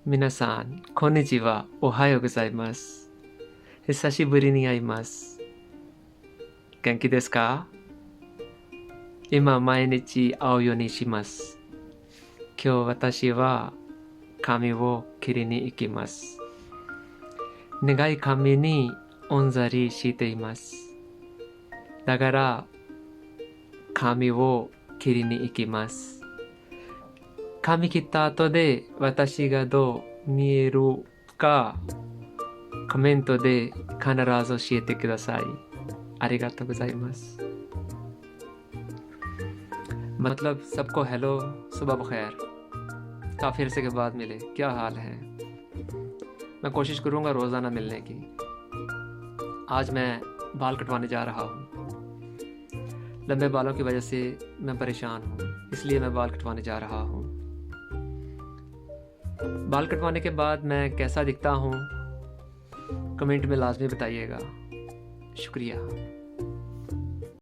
皆さん、こんにちは。おはようございます。久しぶりに会います。元気ですか？今毎日会うようにします。今日私は髪を切りに行きます。長い髪におんざりしています。だから髪を切りに行きます。髪切った後で私がどう見えるかコメントで必ず教えてください。ありがとうございます。मतलब सबको हेलो, सुबह बखैर। काफ़ी अरसे के बाद मिले, क्या हाल है? मैं कोशिश करूँगा रोज़ाना मिलने की। आज मैं बाल कटवाने जा रहा हूँ। लंबे बालों की वजह से मैं परेशान हूँ, इसलिए मैं बाल कटवाने जा रहा हूँ। बाल कटवाने के बाद मैं कैसा दिखता हूँ कमेंट में लाजमी बताइएगा। शुक्रिया।